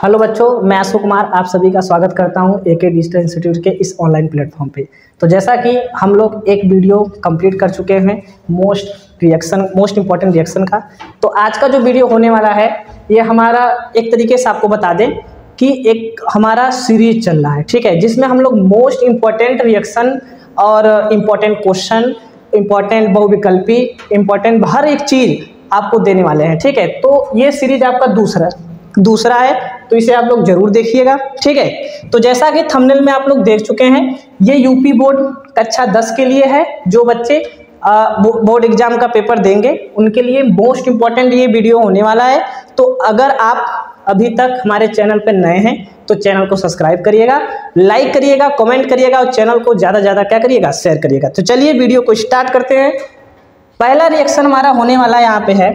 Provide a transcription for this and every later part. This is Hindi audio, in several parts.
हेलो बच्चों, मैं अशोक कुमार आप सभी का स्वागत करता हूं एके डिजिटल इंस्टीट्यूट के इस ऑनलाइन प्लेटफॉर्म पे। तो जैसा कि हम लोग एक वीडियो कंप्लीट कर चुके हैं मोस्ट इम्पॉर्टेंट रिएक्शन का, तो आज का जो वीडियो होने वाला है ये हमारा एक तरीके से आपको बता दें कि एक हमारा सीरीज चल रहा है, ठीक है, जिसमें हम लोग मोस्ट इम्पॉर्टेंट रिएक्शन और इम्पॉर्टेंट क्वेश्चन, इम्पॉर्टेंट बहुविकल्पी, इम्पॉर्टेंट हर एक चीज़ आपको देने वाले हैं, ठीक है। तो ये सीरीज आपका दूसरा है, तो इसे आप लोग जरूर देखिएगा, ठीक है। तो जैसा कि थंबनेल में आप लोग देख चुके हैं, ये यूपी बोर्ड कक्षा 10 के लिए है। जो बच्चे बोर्ड एग्जाम का पेपर देंगे उनके लिए मोस्ट इम्पॉर्टेंट ये वीडियो होने वाला है। तो अगर आप अभी तक हमारे चैनल पर नए हैं तो चैनल को सब्सक्राइब करिएगा, लाइक करिएगा, कमेंट करिएगा और चैनल को ज़्यादा से ज़्यादा क्या करिएगा, शेयर करिएगा। तो चलिए वीडियो को स्टार्ट करते हैं। पहला रिएक्शन हमारा होने वाला यहाँ पे है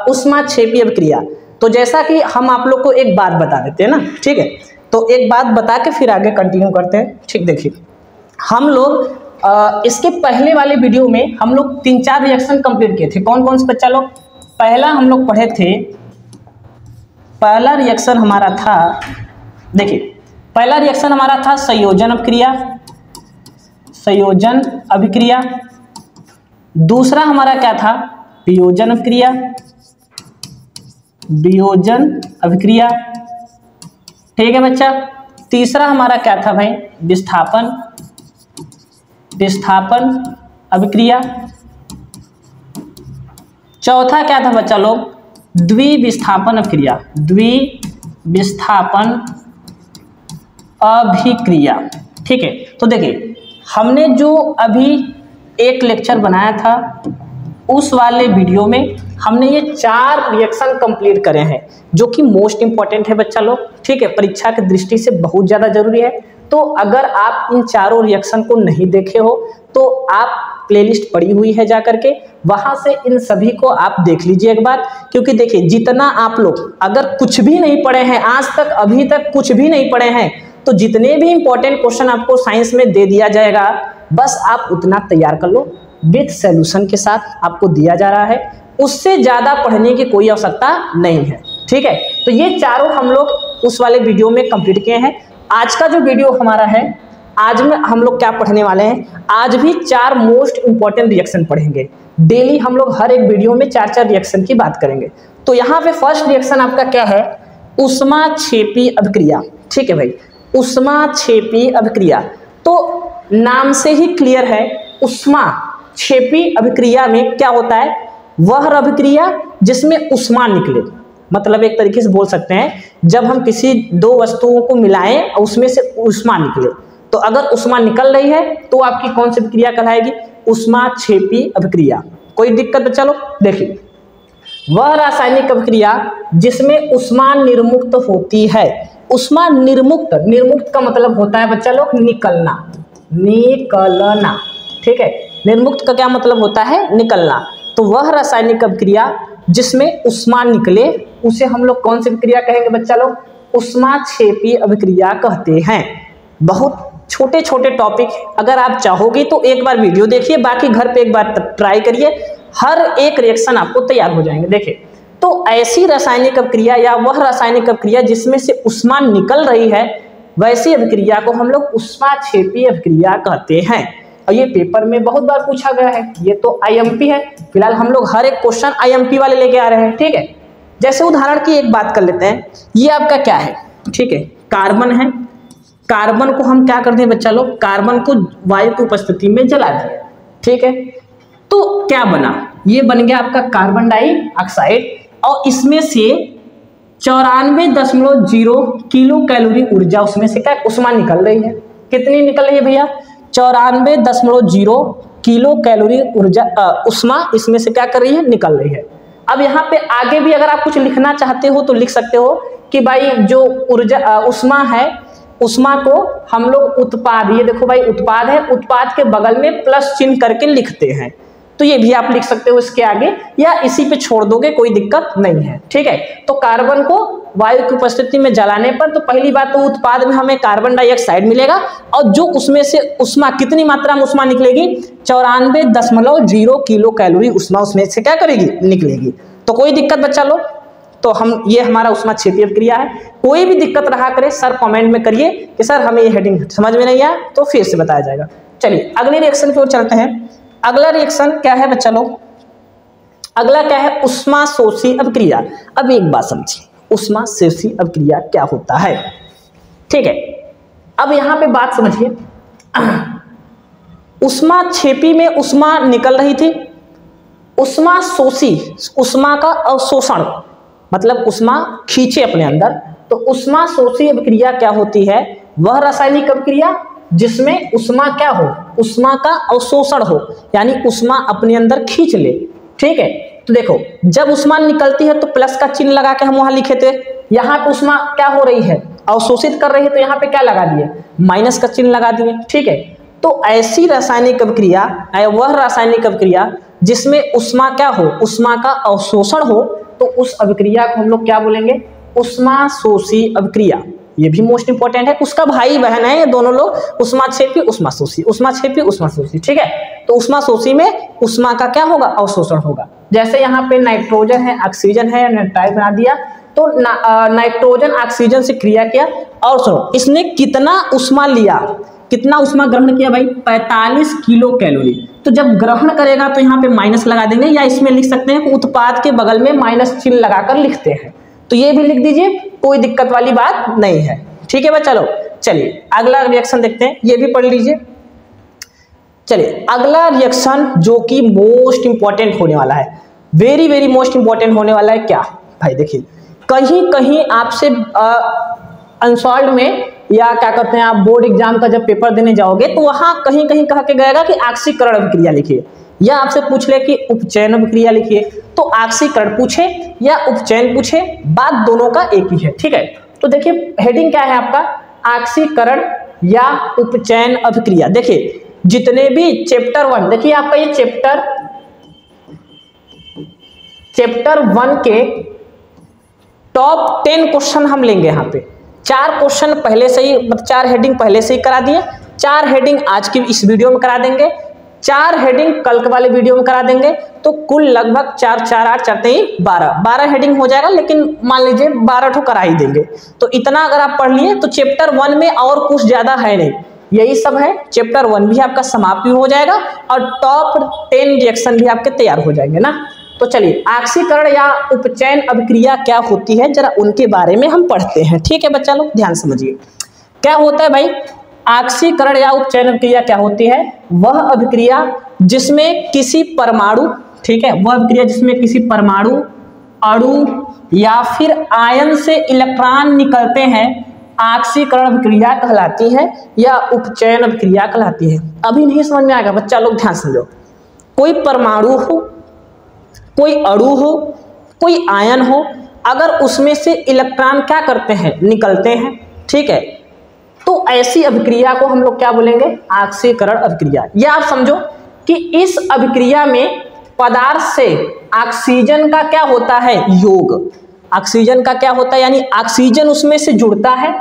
ऊष्माक्षेपी अभिक्रिया। तो जैसा कि हम आप लोग को एक बात बता देते हैं ना, ठीक है, तो एक बात बता के फिर आगे कंटिन्यू करते हैं, ठीक। देखिए, हम लोग इसके पहले वाले वीडियो में हम लोग 3-4 रिएक्शन कंप्लीट किए थे। कौन कौन से बच्चा लोग? पहला हम लोग पढ़े थे, पहला रिएक्शन हमारा था, देखिए पहला रिएक्शन हमारा था संयोजन अभिक्रिया। दूसरा हमारा क्या था? वियोजन अभिक्रिया, ठीक है बच्चा। तीसरा हमारा क्या था भाई? विस्थापन अभिक्रिया। चौथा क्या था बच्चा लोग? द्विविस्थापन अभिक्रिया, ठीक है। तो देखिए, हमने जो अभी एक लेक्चर बनाया था उस वाले वीडियो में हमने ये 4 रिएक्शन कंप्लीट करे हैं, जो कि मोस्ट इंपॉर्टेंट है बच्चा लोग, ठीक है, परीक्षा की दृष्टि से बहुत ज़्यादा जरूरी है। तो अगर आप इन चारों रिएक्शन को नहीं देखे हो तो आप प्लेलिस्ट पड़ी हुई है, जा करके वहाँ से इन सभी को आप देख लीजिए एक बार। क्योंकि देखिए, जितना आप लोग अगर कुछ भी नहीं पढ़े हैं आज तक, अभी तक कुछ भी नहीं पढ़े हैं, तो जितने भी इंपॉर्टेंट क्वेश्चन आपको साइंस में दे दिया जाएगा, बस आप उतना तैयार कर लो, विथ सॉल्यूशन के साथ आपको दिया जा रहा है। उससे ज़्यादा पढ़ने की कोई आवश्यकता नहीं है, ठीक है। तो ये चारों हम लोग उस वाले वीडियो में कंप्लीट किए हैं। आज का जो वीडियो हमारा है, आज में हम लोग क्या पढ़ने वाले हैं? आज भी 4 मोस्ट इंपॉर्टेंट रिएक्शन पढ़ेंगे। डेली हम लोग हर एक वीडियो में 4-4 रिएक्शन की बात करेंगे। तो यहाँ पे फर्स्ट रिएक्शन आपका क्या है? ऊष्माक्षेपी अभिक्रिया, ठीक है भाई, ऊष्माक्षेपी अभिक्रिया। तो नाम से ही क्लियर है, ऊष्माक्षेपी अभिक्रिया में क्या होता है? वह अभिक्रिया जिसमें ऊष्मा निकले, मतलब एक तरीके से बोल सकते हैं, जब हम किसी 2 वस्तुओं को मिलाएं और उसमें से ऊष्मा निकले, तो अगर ऊष्मा निकल रही है तो आपकी कौन सी अभिक्रिया कहलाएगी? ऊष्माक्षेपी अभिक्रिया। कोई दिक्कत बच्चा लोग? देखिए, वह रासायनिक अभिक्रिया जिसमें ऊष्मा निर्मुक्त होती है। ऊष्मा निर्मुक्त का मतलब होता है बच्चा लोग निकलना, ठीक है। निर्मुक्त का क्या मतलब होता है? निकलना। तो वह रासायनिक अभिक्रिया जिसमें ऊष्मा निकले उसे हम लोग कौन सी अभिक्रिया कहेंगे बच्चा लोग? ऊष्माक्षेपी अभिक्रिया कहते हैं। बहुत छोटे छोटे टॉपिक, अगर आप चाहोगे तो एक बार वीडियो देखिए, बाकी घर पे एक बार ट्राई करिए, हर एक रिएक्शन आपको तैयार हो जाएंगे। देखिए, तो ऐसी रासायनिक अभिक्रिया या वह रासायनिक अभिक्रिया जिसमें से ऊष्मा निकल रही है, वैसी अभिक्रिया को हम लोग ऊष्माक्षेपी अभिक्रिया कहते हैं। और ये पेपर में बहुत बार पूछा गया है। ये तो आईएमपी है, फिलहाल हम लोग हर एक क्वेश्चन आईएमपी वाले लेके आ रहे हैं, ठीक है। जैसे उदाहरण की एक बात कर लेते हैं, ये आपका क्या है? ठीक है, कार्बन है। कार्बन को हम क्या करते हैं बच्चा लोग? कार्बन को वायु की उपस्थिति में जला दिया, ठीक है। तो क्या बना? ये बन गया आपका कार्बन डाइऑक्साइड, और इसमें से 94.0 किलो कैलोरी ऊर्जा, उसमें से क्या ऊष्मा निकल रही है। कितनी निकल रही है भैया? 94.0 किलो कैलोरी ऊर्जा ऊष्मा इसमें से क्या कर रही है? निकल रही है। अब यहाँ पे आगे भी अगर आप कुछ लिखना चाहते हो तो लिख सकते हो कि भाई जो ऊर्जा ऊष्मा है, ऊष्मा को हम लोग उत्पाद, ये देखो भाई उत्पाद है, उत्पाद के बगल में प्लस चिन्ह करके लिखते हैं। तो ये भी आप लिख सकते हो इसके आगे, या इसी पे छोड़ दोगे, कोई दिक्कत नहीं है, ठीक है। तो कार्बन को वायु की उपस्थिति में जलाने पर तो पहली बात तो उत्पाद में हमें कार्बन डाइऑक्साइड मिलेगा, और जो उसमें से ऊष्मा, कितनी मात्रा में ऊष्मा निकलेगी? 94.0 किलो कैलोरी ऊष्मा उसमें से क्या करेगी? निकलेगी। तो कोई दिक्कत बच्चा लोग? तो हम ये हमारा ऊष्माक्षेपीय अभिक्रिया है। कोई भी दिक्कत रहा करे सर कमेंट में करिए कि सर हमें ये हेडिंग समझ में नहीं आया, तो फिर से बताया जाएगा। चलिए अगले रिएक्शन की ओर चलते हैं। अगला रिएक्शन क्या है बच्चा लोग, अगला क्या है, ऊष्माशोषी अभिक्रिया। अब एक बात समझिए, ऊष्माशोषी अभिक्रिया क्या होता है, ठीक है। अब यहाँ पे बात समझिए, ऊष्माक्षेपी में ऊष्मा निकल रही थी, ऊष्माशोषी ऊष्मा का अवशोषण मतलब ऊष्मा खींचे अपने अंदर, तो ऊष्माशोषी अभिक्रिया क्या होती है, वह रासायनिक अभिक्रिया जिसमें ऊष्मा क्या हो, ऊष्मा का अवशोषण हो, यानी ऊष्मा अपने अंदर खींच ले, ठीक है। तो देखो जब ऊष्मा निकलती है तो प्लस का चिन्ह लगा के हम वहां लिखे थे, यहाँ पे ऊष्मा क्या हो रही है, अवशोषित कर रही है, तो यहाँ पे क्या लगा दिए, माइनस का चिन्ह लगा दिए, ठीक है। तो ऐसी रासायनिक अभिक्रिया, वह रासायनिक अभिक्रिया जिसमें ऊष्मा क्या हो, ऊष्मा का अवशोषण हो, तो उस अभिक्रिया को हम लोग क्या बोलेंगे, ऊष्माशोषी अभिक्रिया। ये भी मोस्ट इंपॉर्टेंट है, उसका भाई बहन है ये दोनों लोग, ऊष्माक्षेपी ऊष्माशोषी, ऊष्माक्षेपी ऊष्माशोषी, ठीक है। तो ऊष्माशोषी में ऊष्मा का क्या होगा, अवशोषण होगा। जैसे यहाँ पे नाइट्रोजन है, ऑक्सीजन है, नाइट्राइल बना दिया, तो नाइट्रोजन ऑक्सीजन से क्रिया किया, और सुनो इसने कितना ऊष्मा लिया, कितना ऊष्मा ग्रहण किया भाई, 45 किलो कैलोरी। तो जब ग्रहण करेगा तो यहाँ पे माइनस लगा देंगे, या इसमें लिख सकते हैं उत्पाद के बगल में माइनस चिन्ह लगाकर लिखते हैं, तो ये भी लिख दीजिए, कोई दिक्कत वाली बात नहीं है, ठीक है बच्चा लोग। चलिए अगला रिएक्शन देखते हैं, ये भी पढ़ लीजिए। चलिए अगला रिएक्शन जो कि मोस्ट इंपॉर्टेंट होने वाला है, वेरी वेरी मोस्ट इंपॉर्टेंट होने वाला है, क्या भाई देखिए, कहीं कहीं आपसे अनसॉल्व में या क्या कहते हैं आप बोर्ड एग्जाम का जब पेपर देने जाओगे तो वहां कहीं कहीं कह के गएगा कि ऑक्सीकरण अभिक्रिया लिखिए, या आपसे पूछ ले कि उपचयन अभिक्रिया लिखिए, तो ऑक्सीकरण पूछे या उपचयन पूछे, बात दोनों का एक ही है, ठीक है। तो देखिए हेडिंग क्या है आपका, ऑक्सीकरण या उपचयन अभिक्रिया। देखिए जितने भी चैप्टर 1, देखिए आपका ये चैप्टर 1 के टॉप 10 क्वेश्चन हम लेंगे। यहाँ पे 4 क्वेश्चन पहले से ही, मतलब 4 हेडिंग पहले से ही करा दिए, 4 हेडिंग आज की इस वीडियो में करा देंगे, 4 हेडिंग कल के वाले वीडियो में करा देंगे, तो कुल लगभग 4 4 8 4 3 12 हेडिंग हो जाएगा, लेकिन मान लीजिए 12 ठो करा ही देंगे। तो इतना अगर आप पढ़ लिए तो चैप्टर 1 में और कुछ ज्यादा है नहीं, यही सब है। चैप्टर 1 भी आपका समाप्त भी हो जाएगा और टॉप 10 रिएक्शन भी आपके तैयार हो जाएंगे ना। तो चलिए ऑक्सीकरण या उपचयन अभिक्रिया क्या होती है, जरा उनके बारे में हम पढ़ते हैं, ठीक है बच्चा लोग, ध्यान समझिए क्या होता है भाई। ऑक्सीकरण या उपचयन अभिक्रिया क्या होती है, वह अभिक्रिया जिसमें किसी परमाणु, ठीक है, वह अभिक्रिया जिसमें किसी परमाणु, अणु या फिर आयन से इलेक्ट्रॉन निकलते हैं, ऑक्सीकरण अभिक्रिया कहलाती है या उपचयन अभिक्रिया कहलाती है। अभी नहीं समझ में आएगा बच्चा लोग, ध्यान समझो। कोई परमाणु हो, कोई अणु हो, कोई आयन हो, अगर उसमें से इलेक्ट्रॉन क्या करते हैं, निकलते हैं, ठीक है, तो ऐसी अभिक्रिया को हम लोग क्या बोलेंगे, ऑक्सीकरण अभिक्रिया। या आप समझो कि इस अभिक्रिया में पदार्थ से ऑक्सीजन का क्या होता है, योग, ऑक्सीजन का क्या होता है, यानी ऑक्सीजन उसमें से जुड़ता है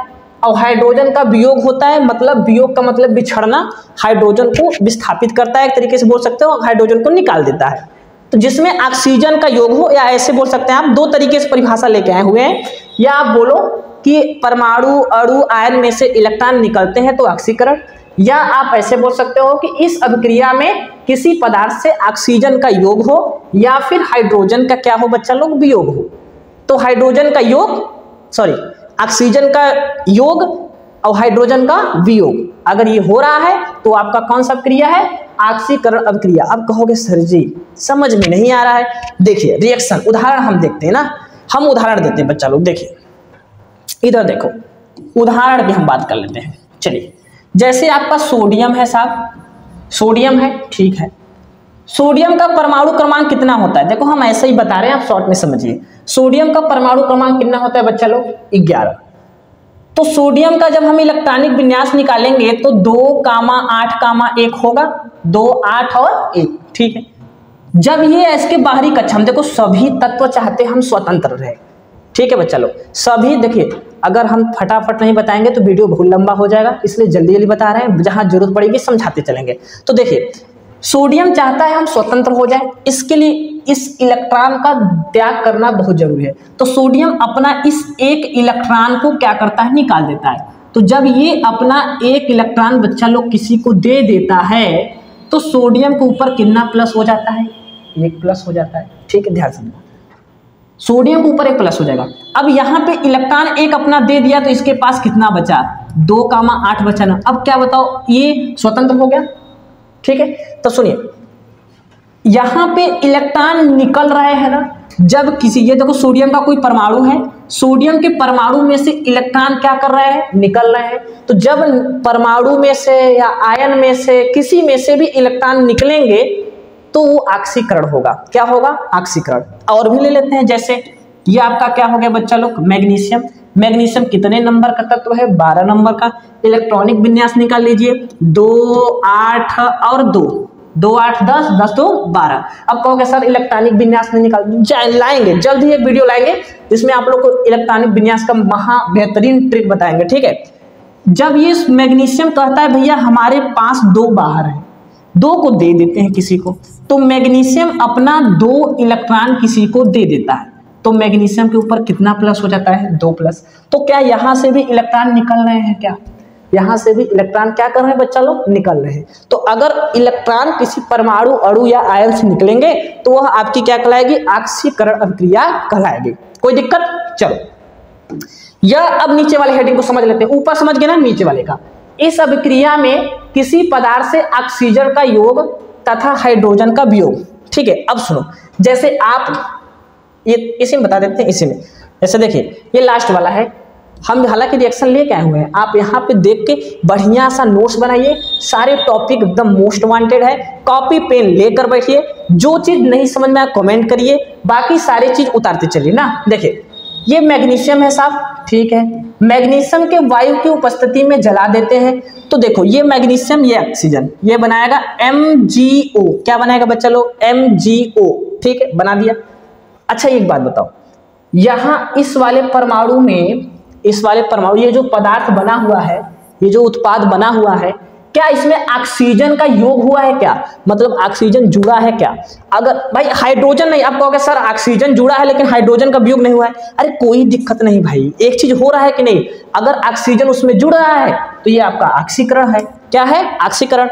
और हाइड्रोजन का वियोग होता है, मतलब वियोग का मतलब बिछड़ना, हाइड्रोजन को विस्थापित करता है, एक तरीके से बोल सकते हो, हाइड्रोजन को निकाल देता है। तो जिसमें ऑक्सीजन का योग हो, या ऐसे बोल सकते हैं आप, 2 तरीके से परिभाषा लेके आए हुए हैं, या आप बोलो कि परमाणु, अणु, आयन में से इलेक्ट्रॉन निकलते हैं तो ऑक्सीकरण, या आप ऐसे बोल सकते हो कि इस अभिक्रिया में किसी पदार्थ से ऑक्सीजन का योग हो या फिर हाइड्रोजन का क्या हो बच्चा लोग, वियोग हो। तो हाइड्रोजन का योग, सॉरी, ऑक्सीजन का योग और हाइड्रोजन का वियोग अगर ये हो रहा है तो आपका कौन सा अभिक्रिया है, ऑक्सीकरण अभिक्रिया। अब कहोगे सर जी समझ में नहीं आ रहा है, देखिए रिएक्शन उदाहरण हम देखते हैं ना, हम उदाहरण देते हैं बच्चा लोग। देखिए इधर देखो, उदाहरण की हम बात कर लेते हैं। चलिए जैसे आपका सोडियम है साहब, सोडियम है, ठीक है, सोडियम का परमाणु क्रमांक कितना होता है, देखो हम ऐसे ही बता रहे हैं, आप शॉर्ट में समझिए। सोडियम का परमाणु क्रमांक कितना होता है बच्चा लोग, 11। तो सोडियम का जब हम इलेक्ट्रॉनिक विन्यास निकालेंगे तो 2,8,1 होगा, 2, 8 और 1, ठीक है। जब ये इसके बाहरी कक्षा, हम देखो सभी तत्व चाहते हम स्वतंत्र रहे, ठीक है बच्चा लोग, सभी। देखिए अगर हम फटाफट नहीं बताएंगे तो वीडियो बहुत लंबा हो जाएगा, इसलिए जल्दी जल्दी बता रहे हैं, जहां जरूरत पड़ेगी समझाते चलेंगे। तो देखिए सोडियम चाहता है हम स्वतंत्र हो जाए, इसके लिए इस इलेक्ट्रॉन का त्याग करना बहुत जरूरी है। तो सोडियम अपना इस एक इलेक्ट्रॉन को क्या करता है, निकाल देता है। तो जब ये अपना एक इलेक्ट्रॉन बच्चा लोग किसी को दे देता है तो सोडियम के ऊपर कितना प्लस हो जाता है, एक प्लस हो जाता है। ठीक है, ध्यान समझना, सोडियम के ऊपर एक प्लस हो जाएगा। अब यहाँ पे इलेक्ट्रॉन एक अपना दे दिया तो इसके पास कितना बचा, 2,8 बचा ना। अब क्या बताओ, ये स्वतंत्र हो गया। ठीक है, तो सुनिए, यहाँ पे इलेक्ट्रॉन निकल रहे हैं ना, जब किसी, ये देखो सोडियम का कोई परमाणु है, सोडियम के परमाणु में से इलेक्ट्रॉन क्या कर रहे हैं, निकल रहे हैं। तो जब परमाणु में से या आयन में से किसी में से भी इलेक्ट्रॉन निकलेंगे तो वो ऑक्सीकरण होगा। क्या होगा, ऑक्सीकरण। और भी ले लेते हैं, जैसे ये आपका क्या हो गया बच्चा लोग, मैग्नीशियम। मैग्नीशियम कितने नंबर का तत्व है, 12 नंबर का। इलेक्ट्रॉनिक विन्यास निकाल लीजिए, 2, 8 और 2, 2, 8, 10, 10 तो 12। अब कहोगे सर इलेक्ट्रॉनिक विन्यास में निकाल, लाएंगे जल्दी एक वीडियो लाएंगे जिसमें आप लोग को इलेक्ट्रॉनिक विन्यास का महा बेहतरीन ट्रिक बताएंगे। ठीक है, जब ये मैग्नीशियम कहता है भैया हमारे पास 2 बाहर है, 2 को दे देते हैं किसी को, तो मैग्नीशियम अपना 2 इलेक्ट्रॉन किसी को दे देता है, तो मैग्नीशियम के ऊपर कितना प्लस हो जाता है, 2 प्लस। तो क्या यहाँ से भी इलेक्ट्रॉन निकल रहे हैं, क्या यहाँ से भी इलेक्ट्रॉन क्या कर रहे हैं बच्चा लोग, निकल रहे हैं। तो अगर इलेक्ट्रॉन किसी परमाणु, अणु या आयन से निकलेंगे तो वह आपकी क्या कहलाएगी, ऑक्सीकरण अभिक्रिया कहलाएगी। कोई दिक्कत, चलो यह अब नीचे वाले हेडिंग को समझ लेते हैं। ऊपर समझ गए ना, नीचे वाले का। इस अभिक्रिया में किसी पदार्थ से ऑक्सीजन का योग तथा हाइड्रोजन का वियोग। ठीक है, अब सुनो, जैसे आप ये इसी में बता देते हैं, इसी में जैसे देखिए ये लास्ट वाला है, हम हालांकि रिएक्शन लेके आए हुए हैं, आप यहाँ पे देख के बढ़िया सा नोट्स बनाइए, सारे टॉपिक एकदम मोस्ट वांटेड है, कॉपी पेन लेकर बैठिए, जो चीज नहीं समझ में आए कमेंट करिए, बाकी सारी चीज उतारते चलिए ना। देखिए ये मैग्नीशियम है साहब, ठीक है, मैग्नीशियम के वायु की उपस्थिति में जला देते हैं तो देखो ये मैग्नीशियम, ये ऑक्सीजन, ये बनाएगा MgO। क्या बनाएगा बच्चा लोग, MgO। ठीक है, बना दिया। अच्छा एक बात बताओ, यहाँ इस वाले परमाणु में, इस वाले परमाणु, ये जो पदार्थ बना हुआ है, ये जो उत्पाद बना हुआ है, क्या इसमें ऑक्सीजन का योग हुआ है क्या, मतलब ऑक्सीजन जुड़ा है क्या? अगर भाई हाइड्रोजन नहीं, आप कहोगे सर ऑक्सीजन जुड़ा है लेकिन हाइड्रोजन का वियोग नहीं हुआ है। अरे कोई दिक्कत नहीं भाई, एक चीज हो रहा है कि नहीं, अगर ऑक्सीजन उसमें जुड़ रहा है तो ये आपका ऑक्सीकरण है। क्या है, ऑक्सीकरण।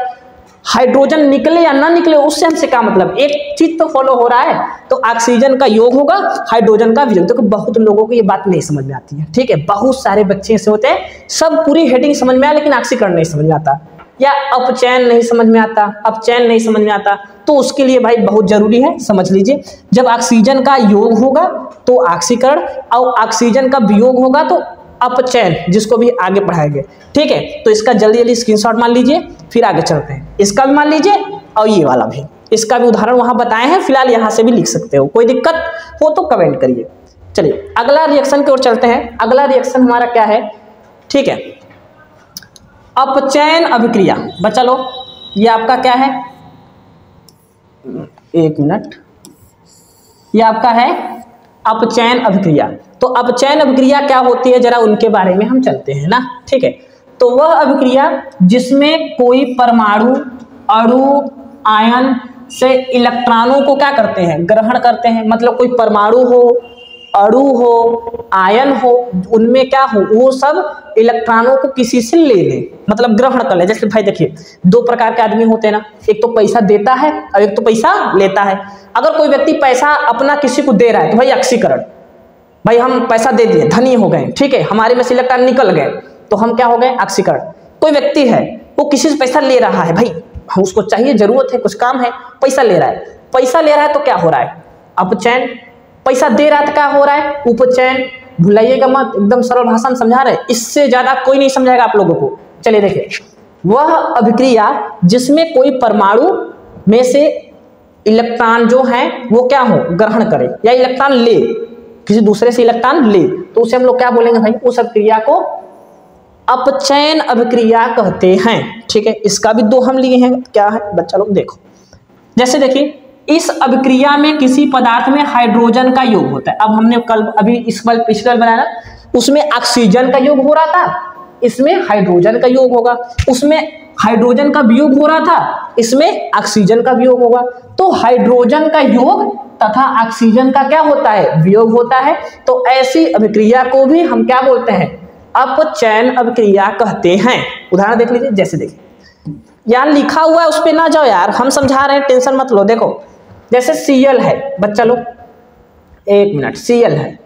हाइड्रोजन निकले या ना निकले उससे हमसे क्या मतलब, एक चीज तो फॉलो हो रहा है, तो ऑक्सीजन का योग होगा, हाइड्रोजन का वियोग। देखो बहुत लोगों को ये बात नहीं समझ में आती है। ठीक है, बहुत सारे बच्चे ऐसे होते हैं, सब पूरी हेडिंग समझ में आया लेकिन ऑक्सीकरण नहीं समझ में आता, या अपचयन नहीं समझ में आता, अपचयन नहीं समझ में आता। तो उसके लिए भाई बहुत जरूरी है, समझ लीजिए, जब ऑक्सीजन का योग होगा तो ऑक्सीकरण, और ऑक्सीजन का वियोग होगा तो अपचयन, जिसको भी आगे पढ़ाएंगे। ठीक है, तो इसका जल्दी जल्दी स्क्रीनशॉट मान लीजिए, फिर आगे चलते हैं। इसका भी मान लीजिए और ये वाला भी, इसका भी उदाहरण वहां बताए हैं, फिलहाल यहाँ से भी लिख सकते हो, कोई दिक्कत हो तो कमेंट करिए। चलिए अगला रिएक्शन की ओर चलते हैं। अगला रिएक्शन हमारा क्या है, ठीक है, अपचयन अभिक्रिया। बच्चा लो, ये आपका क्या है, एक मिनट, ये आपका है अपचयन अभिक्रिया। तो अपचयन अभिक्रिया क्या होती है, जरा उनके बारे में हम चलते हैं ना। ठीक है, तो वह अभिक्रिया जिसमें कोई परमाणु, अणु, आयन से इलेक्ट्रॉनों को क्या करते हैं, ग्रहण करते हैं। मतलब कोई परमाणु हो, अणु हो, आयन हो, उनमें क्या हो, वो सब इलेक्ट्रॉनों को किसी से ले ले, मतलब ग्रहण कर ले। जैसे भाई देखिए 2 प्रकार के आदमी होते हैं ना, एक तो पैसा देता है और एक तो पैसा लेता है। अगर कोई व्यक्ति पैसा अपना किसी को दे रहा है तो भाई ऑक्सीकरण, भाई हम पैसा दे दिए, धनी हो गए, ठीक है, हमारे में से इलेक्ट्रॉन निकल गए तो हम क्या हो गए, ऑक्सीकरण। कोई व्यक्ति है वो किसी से पैसा ले रहा है, भाई उसको चाहिए, जरूरत है, कुछ काम है, पैसा ले रहा है, पैसा ले रहा है तो क्या हो रहा है, अपचयन। पैसा दे रहा था, क्या हो रहा है, उपचयन। भूलाइएगा मत, एकदम सरल भाषा में समझा रहे, इससे ज्यादा कोई नहीं समझाएगा आप लोगों को। चलिए देखिए, वह अभिक्रिया जिसमें कोई परमाणु में से इलेक्ट्रॉन जो है वो क्या हो, ग्रहण करे, या इलेक्ट्रॉन ले, किसी दूसरे से इलेक्ट्रॉन ले, तो उसे हम लोग क्या बोलेंगे भाई, उस अभिक्रिया को अपचयन अभिक्रिया कहते हैं। ठीक है, इसका भी 2 हम लिए हैं, क्या है बच्चा लोग देखो। जैसे देखिए, इस अभिक्रिया में किसी पदार्थ में हाइड्रोजन का योग होता है। अब हमने कल अभी इस वाले पिछले बनाया, उसमें ऑक्सीजन का योग हो रहा था, इसमें हाइड्रोजन का योग होगा। उसमें हाइड्रोजन का वियोग हो रहा था, इसमें ऑक्सीजन का वियोग होगा। तो हाइड्रोजन का योग तथा ऑक्सीजन का क्या होता है, वियोग होता है। तो ऐसी अभिक्रिया को भी हम क्या बोलते हैं, अपचयन अभिक्रिया कहते हैं। उदाहरण देख लीजिए, जैसे देखिए यहाँ लिखा हुआ है, उस पे ना जाओ यार, हम समझा रहे हैं, टेंशन मत लो। देखो जैसे Cl है, बच्चा लोग एक मिनट, Cl है,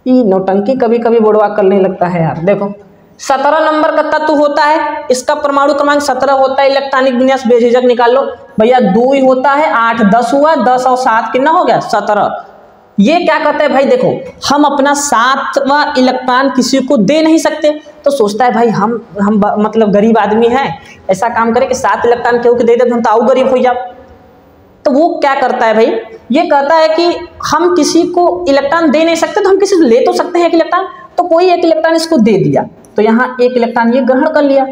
ये नौटंकी कभी कभी बोर्डवा करने लगता है यार। देखो 17 नंबर का तत्व होता है, इसका परमाणु क्रमांक 17 होता है, इलेक्ट्रॉनिक विन्यास बेझिझक निकाल लो भैया। 2 ही होता है, 8 10 हुआ, 10 और 7 कितना हो गया, 17। ये क्या कहते हैं भाई, देखो हम अपना 7वां इलेक्ट्रॉन किसी को दे नहीं सकते, तो सोचता है भाई हम मतलब गरीब आदमी हैं, ऐसा काम करें कि 7 इलेक्ट्रॉन केहू के दे दे, हम तो और गरीब हो जाओ। तो वो क्या करता है भाई, ये कहता है कि हम किसी को इलेक्ट्रॉन दे नहीं सकते, तो हम किसी से ले तो सकते हैं एक इलेक्ट्रॉन, तो कोई एक इलेक्ट्रॉन इसको दे दिया, तो यहाँ एक इलेक्ट्रॉन ये ग्रहण कर लिया,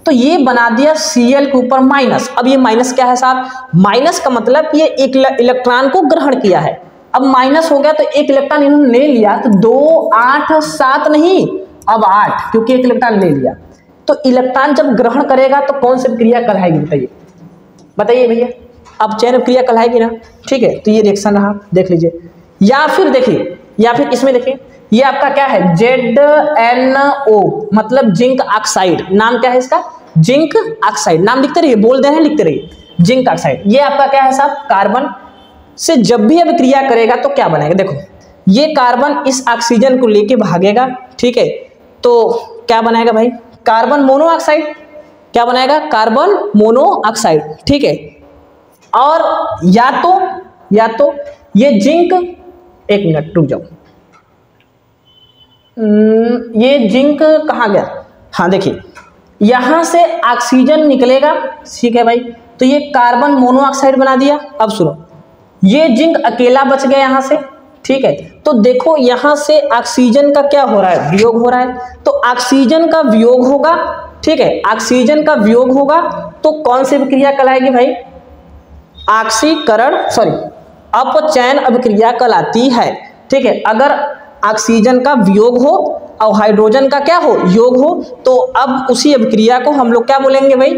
तो ये बना दिया Cl के ऊपर माइनस। अब ये माइनस क्या है साहब, माइनस का मतलब ये एक इलेक्ट्रॉन को ग्रहण किया है। अब माइनस हो गया तो एक इलेक्ट्रॉन इन्होंने ले लिया, तो 2 8 7 नहीं, अब 8, क्योंकि एक इलेक्ट्रॉन ले लिया। तो इलेक्ट्रॉन जब ग्रहण करेगा तो कौन सी क्रिया कहलाएगी, बताइए बताइए भैया, अब चयन क्रिया कहलाएगी ना। ठीक है, तो ये रिएक्शन रहा, देख लीजिए। या फिर देखिए, या फिर इसमें देखिए, ये आपका क्या है, ZnO मतलब जिंक ऑक्साइड, नाम क्या है इसका, जिंक ऑक्साइड। नाम लिखते रहिए, बोल दे रहे हैं लिखते रहिए, जिंक ऑक्साइड। ये आपका क्या है साहब, कार्बन से जब भी अभिक्रिया करेगा तो क्या बनेगा, देखो ये कार्बन इस ऑक्सीजन को लेके भागेगा, ठीक है, तो क्या बनाएगा भाई, कार्बन मोनोऑक्साइड। क्या बनाएगा, कार्बन मोनोऑक्साइड, ठीक है। और या तो ये जिंक, एक मिनट रुक जाओ, ये जिंक कहाँ गया, हाँ देखिए यहां से ऑक्सीजन निकलेगा, ठीक है भाई, तो ये कार्बन मोनोऑक्साइड बना दिया। अब सुनो, ये जिंक अकेला बच गया यहां से, ठीक है, तो देखो यहां से ऑक्सीजन का क्या हो रहा है, वियोग हो रहा है, तो ऑक्सीजन का वियोग होगा, ठीक है, ऑक्सीजन का वियोग होगा तो कौन सी अभिक्रिया कहलाएगी भाई, ऑक्सीकरण सॉरी अपचयन अभिक्रिया कहलाती है। ठीक है, अगर ऑक्सीजन का वियोग हो और हाइड्रोजन का क्या हो, योग हो, तो अब उसी अभिक्रिया को हम लोग क्या बोलेंगे भाई,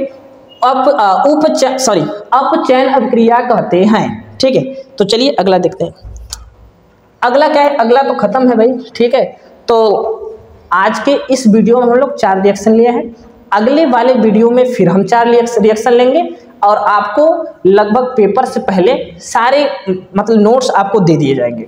अपचयन अभिक्रिया कहते हैं। ठीक है, तो चलिए अगला देखते हैं। अगला क्या है, अगला तो खत्म है भाई, ठीक है। तो आज के इस वीडियो में हम लोग 4 रिएक्शन लिए हैं, अगले वाले वीडियो में फिर हम 4 रिएक्शन लेंगे और आपको लगभग पेपर से पहले सारे मतलब नोट्स आपको दे दिए जाएंगे,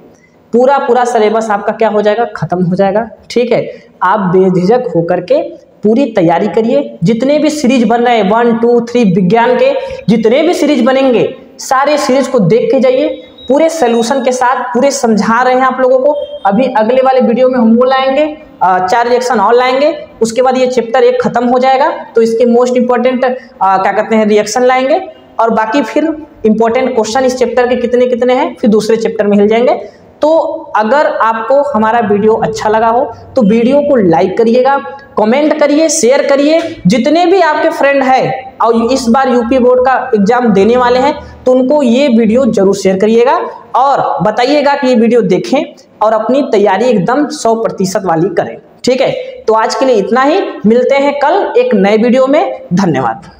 पूरा सिलेबस आपका क्या हो जाएगा, खत्म हो जाएगा। ठीक है, आप बेझिझक होकर के पूरी तैयारी करिए, जितने भी सीरीज बन रहे हैं 1 2 3 विज्ञान के जितने भी सीरीज बनेंगे, सारे सीरीज को देख के जाइए, पूरे सोल्यूशन के साथ पूरे समझा रहे हैं आप लोगों को। अभी अगले वाले वीडियो में हम वो लाएंगे, 4 रिएक्शन और लाएंगे, उसके बाद ये चैप्टर 1 खत्म हो जाएगा, तो इसके मोस्ट इंपॉर्टेंट क्या कहते हैं रिएक्शन लाएंगे, और बाकी फिर इंपॉर्टेंट क्वेश्चन इस चैप्टर के कितने कितने हैं फिर दूसरे चैप्टर में मिल जाएंगे। तो अगर आपको हमारा वीडियो अच्छा लगा हो तो वीडियो को लाइक करिएगा, कमेंट करिए, शेयर करिए, जितने भी आपके फ्रेंड हैं और इस बार यूपी बोर्ड का एग्जाम देने वाले हैं तो उनको ये वीडियो जरूर शेयर करिएगा और बताइएगा कि ये वीडियो देखें और अपनी तैयारी एकदम 100% वाली करें। ठीक है, तो आज के लिए इतना ही, मिलते हैं कल एक नए वीडियो में, धन्यवाद।